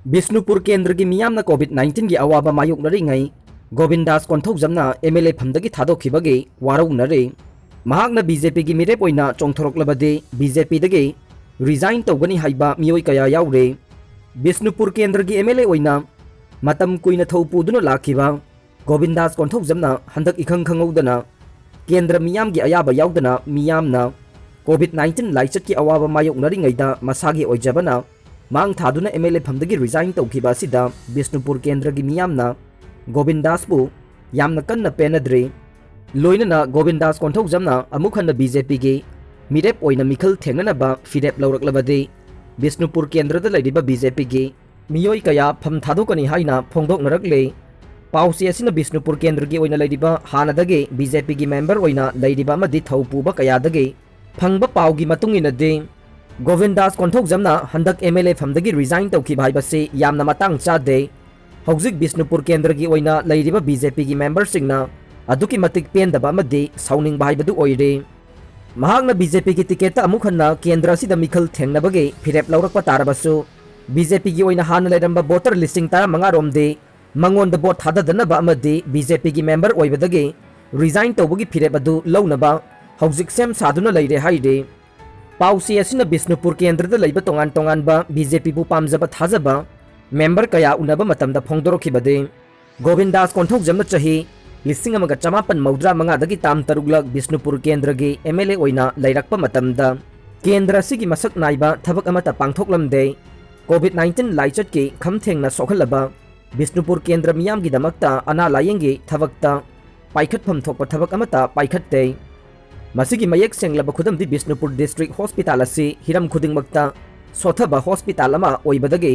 बिष्णुपुर केंद्र की मियामना कोविड-19 की अवाबा मायोक्नरिङै गोविंदास कोन्थौजमना एमएलए फमदगी थादोखिबगे वारौनरे महाकना बीजेपी की मिरेप ओइना चोंथोरक्लबदे बीजेपी दगे रिजाइन तौगनी हाइबा मियोई कया याउरे बिष्णुपुर केंद्र की एमएलए ओइना मतम कुइना थौपुदुना लाखिबा गोविंदास कोन्थौजमना हंदक इखंग खंगौदना केंद्र मियाम की अयाबा याउदना मियामना कोविड-19 लाइचत की अवाबा मायोक्नरिङैदा मसागी ओइजबना मांग थादुना एमएलए फमदगी रिजाइन तौखिबा सिदा बिष्णुपुर केंद्र की मियामना गोविंदासबु यामना कन्ना पेनद्रे लोइनना गोविंदास कोन्थौजमना अमुखन बीजेपी के मिरेप ओइना मिखल थेंगनबा फिरेप लौरक्लबदे बिष्णुपुर केंद्र लैरिबा बीजेपी के मियोई कया फम थादोकनी हाइना फोंदोकनरकले पाउसी असिना बिष्णुपुर केंद्र की ओइना लैरिबा हानदगे बीजेपी की मेंबर ओइना लैरिबा मदि थौपुबा कयादगे फंगबा पाउगी मतुंगिनदे गोविंदास कोन्थौजमना हंदक एमएलए फमदगी रिजाइन तौखिबा हाइबसे यामना मतांग चादे हौजिक बिष्णुपुर केंद्र की ओइना लैरिबा बीजेपी की मेंबर सिंगना अदुकी मतिक पेंदबा अमदि साउनिंगबा हाइबदु ओइरे महाकना बीजेपी की टिकेट अमुखन्ना केंद्र असिदा मिखल थेंगनबगे फिरेप लौरकपा तारबसु बीजेपी की ओइना हान लैरंबा वोटर लिस्टिंग तारा मंगारोमदे मंगोंद बोट थाददनबा अमदि बीजेपी की मेंबर ओइबदगे रिजाइन तौबगी फिरेप अदु लौनबा हौजिक सेम सादुना लैरे हाइरे पाउसी असिना बिष्णुपुर केंद्र लैबा तोंगान तोंगानबा बीजेपी बु पामजबा थाजबा मेंबर कया उनबा मतमदा फोंदोरखिबदे गोविंदास कोन्थौजमना चही 1995 ताम तरुगलक बिष्णुपुर केंद्र की एमएलए ओइना लैरक्पा मतमदा केंद्र असिगी मसक नाइबा थबक अमता पांथोक्लमदे कोविड-19 लाइचत के खमथेंगना सोखलबा बिष्णुपुर केंद्र मियाम की दमकता अना लायेंगे थबकता पाइखतफम थोकपा थबक अमता पाइखतते मसिगी मयेक सेंगलबा खुदमदि बिष्णुपुर डिस्ट्रिक्ट हॉस्पिटल असि हिरम खुदिंगमक्ता सोथबा हॉस्पिटल अमा ओइबदगे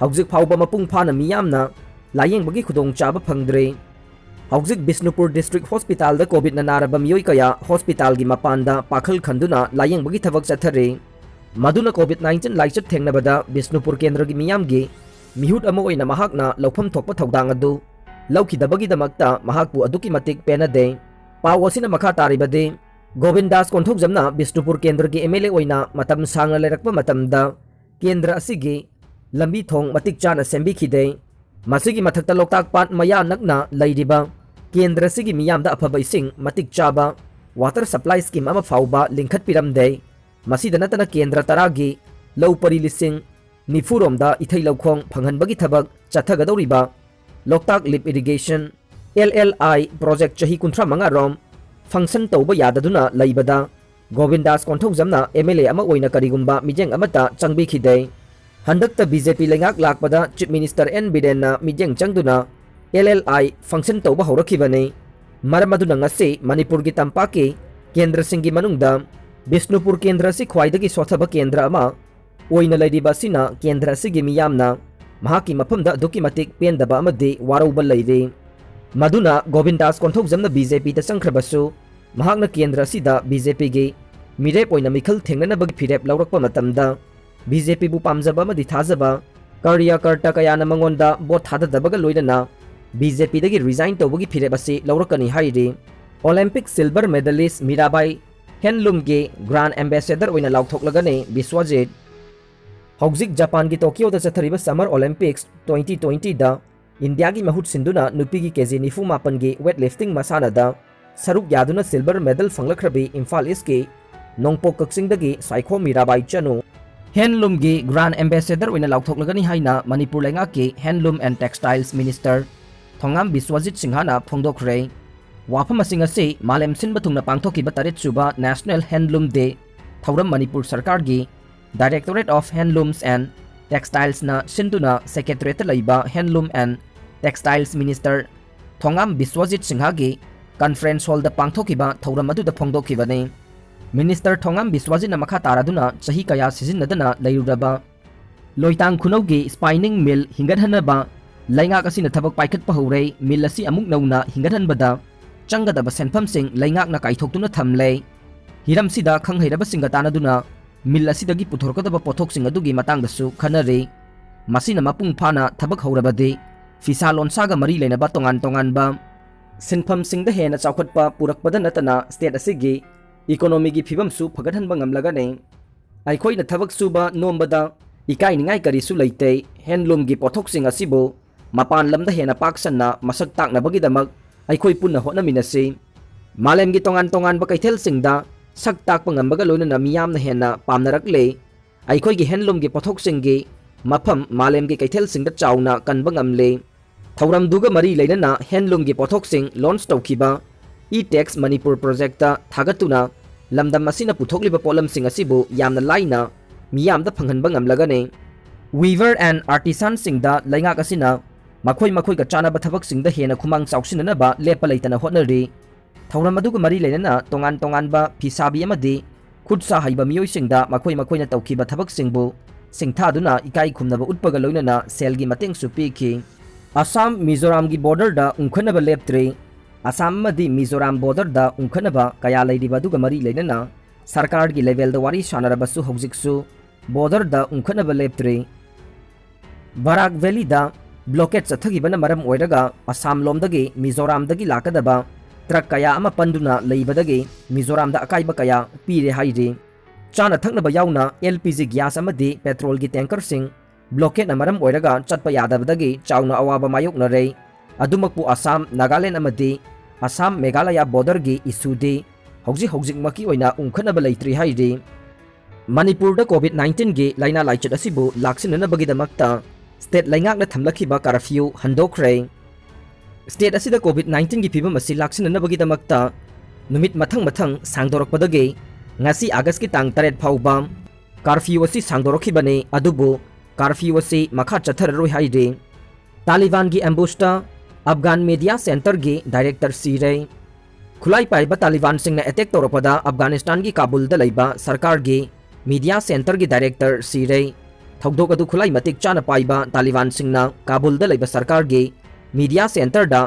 हौजिक फाउबा मपुंग फाना मियामना लायेंबगी खुदोंग चाबा फंगद्रे हौजिक बिष्णुपुर डिस्ट्रिक्ट हॉस्पिटल दा कोविड नारबा मियोई कया हॉस्पिटल की मपानदा पाखल खंदुना लायेंबगी थबक चथरे मदुना कोविड-19 लाइचत थेंगनबदा बिष्णुपुर केंद्र की मियामगी मिहुट अमा ओइना महाकना लौफम थोकपा थौदांग अदु लौखिदबगी दमक्ता महाकपु अदुकी मतिक पेनदे पाउ असिना मखा तारिबदे गोविंदास कोन्थौजमना बिष्णुपुर केंद्र की एमएलए ओइना मतम सांगना लेरक्पा मतमदा केंद्र असिगी लंबी थोंग मतिक चाना सेंबिखिदे मसिगी मथक्ता लोकताक पाट मया नकना लैरिबा केंद्र असिगी मियामदा अफबा इसिंग मतिक चाबा वाटर सप्लाई स्कीम अमा फाउबा लिंखत पिरमदे मसिदा नतना केंद्र तरागी लौ परि लिसिंग निफुरोमदा इथै लौखोंग फंगहनबगी थबक चथगदौरिबा लोकताक लिप इरिगेशन एलएलआई प्रोजेक्ट चही 35 रोम फंक्शन तौबा याददुना लैबदा गोविंदास कोन्थौजमना एमएलए अमा ओइना करिगुम्बा मिजेंग अमता चंगबिखिदे हंदकता बीजेपी लेंगाक लाकपदा चीफ मिनिस्टर एन बिरेनना मिजेंग चंगदुना एलएलआई फंक्शन तौबा हौरखिबने मरमदुना ngasi मणिपुर की तंपाकी केंद्र सिंगी मनुंगदा बिष्णुपुर केंद्र से ख्वाइदगी सोथबा केंद्र अमा ओइना लैरिबा सिना केंद्र सिगी मियामना महाकी मफमदा दुकी मतिक पेंदबा अमदि वारौबा लैरे मदुना गोविंदास कोन्थौजमना बीजेपी दा संख्रबसु महाकना केंद्र सिदा बीजेपी गे मिरेप ओइना मिखल थेंगनबगी फिरेप लौरक्पा मतमदा बीजेपी बु पामजबा अमदि थाजबा कार्यकर्ता कयाना मंगोंदा बोट थाददबगा लोइनना बीजेपी दगी रिजाइन तौबगी फिरेप असे लौरकनी हाइरे Olympic silver medallist Mirabai handloom के ग्रांड एम्बेसडर ओइना लाउथोक्लगने विश्वजित हौजिक जापान की टोक्यो दा चथरिबा समर ओलंपिक्स 2020 दा इंडिया की महूट सिंधुना नुपी की केजी 94 की वेट लिफ्टिंग मसानादा सरुक यादुना सिल्वर मेडल फंगलखरबी इम्फाल ईस्ट के नोंगपोक कक्सिंगदगी साइखो मीराबाई चनु हैंडलूम की ग्रांड एम्बेसडर ओइना लाउथोक्लगनी हाइना मणिपुर लेंगा के handloom and textiles minister Thongam Biswajit सिंहाना फोंदोखरे वाफम असिंग असे मालेम सिनबा थुंगना पांगथोकिबा 3 नेशनल हैंडलूम डे थौरम मणिपुर सरकार की directorate of handlooms and textiles ना सिंधुना सेक्रेटरीट लैबा handloom and textiles minister Thongam Biswajit Singh की कॉन्फ्रेंस हॉल दा पांगथोकिबा थौरम अदुदा फोंदोखिबने मिनिस्टर थोंगाम विश्वजित ना मखा तारादुना चही कया सिजिनदना लैरुदबा लोइतांग खुनौगी स्पाइनिंग मिल हिंगदहनबा लैंगाक असिना थबक पाइखतपा हौरे मिल असि अमुक नौना हिंगदहनबदा चंगदबा सेनफमसिंग लैंगाकना काइथोक्तुना थमले हिरमसिदा खंगहैरबसिंगा तानादुना मिल असिदगी पुथोरकदबा पोथोकसिंग अदुगी मतंगदसु खनरे मसिना मपुंग फाना थबक हौरबदे फिसा लोनसागा मरी लेनबा तोंगान तोंगानबा सिनफमसिंगदा हेना चाउखतपा पुरकपदा नतना स्टेट असिगी इकोनॉमी की फिबमसु फगतहनबा ngamlagane आइखोइना थबक सुबा नोमबदा इकाइनिंगाई करिसु लेते हैंडलूम की पोथोक्सिंग असिबु मपान लमदा हेना पाकसन्ना मसक ताकनबगिदमक अइखोई पुन्ना होटनमिनसि मालेम की तोंगान तोंगान बा कैथेलसिंगदा सक ताकपा ngambga loinana miyamna henna pamnarakle अइखोई की हैंडलूम की पोथोक्सिंग की मफम मालेम की कैथेलसिंगदा चाउना कनबा ngamle थौरमदुगा मरी लेनना हैंडलूम की पोथोक्सिंग लॉन्च तौखिबा ई टैक्स मणिपुर प्रोजेक्ट थागतुना लमदम असिना पुथोकलिबा पोलमसिंग असिबु यामना लाइना मियामदा फंगहनबा ngamlagane वीवर एंड आर्टिसान सिंगदा लैंगाक असिना मखोई मखोई का चानबा थबकसिंगदा हेना खुमांग चाउसिननबा लेपा लेतना होटनरी थौरम अदुगा मरी लेनना तोंगान तोंगानबा फिसाबी अमदि खुदसा हाइबा मियोइसिंगदा मखोई मखोइना तौखिबा थबकसिंगबु सिंगथादुना इकाई खुमनबा उटपगा लोइनना सेलगी मतेंगसु पीखि असम मिजोराम की बॉर्डर दा उंखनबा लेप्त्रे असम मदी मिजोराम बॉर्डर दा उंखनबा कया लैरिबा दुगा मरी लेनना सरकार की लेवल दा वारी शानरबसु हौजिकसु बॉर्डर दा उंखनबा लेप्त्रे बराक वैली दा ब्लॉकेट चथगिबना मरम ओइरगा असम लोमदगी मिजोराम दगी लाकदबा ट्रक कया अमा पंदुना लैबदगी मिजोराम दा अकाइबा कया पीरे हाइरे चाना थकनबा याउना एलपीजी गैस अमदी पेट्रोल की टैंकर सिंह ब्लॉकेट मरम ओइरगा चटपा यादबदगी चाउना अवाबा मायोकनरे अदुमकपु असम नागालैंड अमदी असम मेघालय बॉर्डर की इशूदी हौजिक मकी ओइना उंखनबा लैत्रि हाइरे मणिपुर कोविड-19 की लाइना लाइचत असिबु लाक्सिननबगिदमक्ता स्टेट लैंगाकना थमलखिबा कर्फ्यू हंदोखरे स्टेट असिदा कोविड-19 की फिबम असि लाक्सिननबगिदमक्ता नुमित मथंग सांगदोरकपदगी ngasi August की तांग 3 फाउबा कर्फ्यू असि सांगदोरखिबने अदुबु कर्फ्यू असि मखा चथररोय हाइरे तालिबान की एम्बुस्टा अफगान मीडिया सेंटर की डायरेक्टर सीरे खुलाई पाइबा तालिबान सिंह ने अटैक तौरपदा अफगानिस्तान की काबुल द लैबा सरकार की मीडिया सेंटर की डायरेक्टर सीरे थौदोक अदु खुलाई मतिक चाना पाइबा तालिबान सिंह ना काबुल द लैबा सरकार की मीडिया सेंटर दा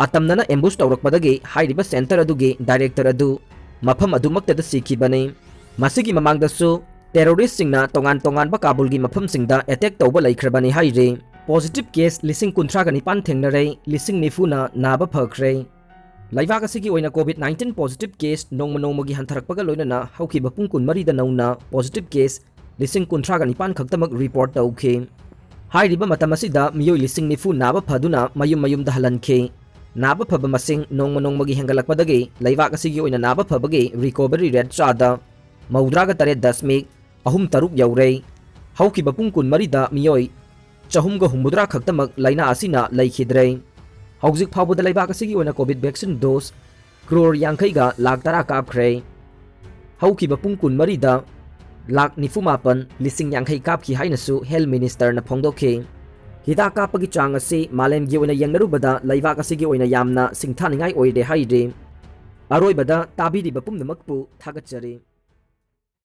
अतमनना एम्बुश तौरपदगी हाइरिबा सेंटर अदुगी डायरेक्टर अदु मफम अदुमक्तदा सिखिबने मसिगी ममांगदसु टेरोरिस्ट सिंगना तोंगान तोंगान बा काबुल की मफम सिंगदा अटैक तौबा लैख्रबने हाइरे पॉजिटिव केस 1939 थेंगनरे 19 नाबा फख्रे लैबाक असिगी ओइना कोविड-19 पॉजिटिव केस नोंमगी हंथरकपगा लोइनना हौखिबा पुंग 12 दा नौना पॉजिटिव केस 1939 खक्तमक रिपोर्ट तौखे हाइरिबा मतम असिदा मियोइ 19 नाबा फदुना मयुम दा हलनखे नाबा फब मसिंग नोंमगी हेंगलकपदगी लैबाक असिगी ओइना नाबा फबगी रिकवरी रेट चादा 93.3 यौरे हौखिबा पुंग 12 दा मियोइ 450 खक्तमक लाइना असिना लैखिद्रे हौजिक फाउबदा लैबाक असिगी ओइना कोविड वैक्सीन डोज क्रोर 50 गा लाख 10 कापख्रे हौखिबा पुंग 12 दा लाख 94,50 कापखि हाइनसु हेल्थ मिनिस्टर ना फोंदोखे हिदा कापगी चांग असि मालेमगी ओइना यंगरुबदा लैबाक असिगी ओइना यामना सिंथानिंगाई ओइदे हाइदे अरोइबदा ताबिरिबा पुमनमकपु थागतचरी।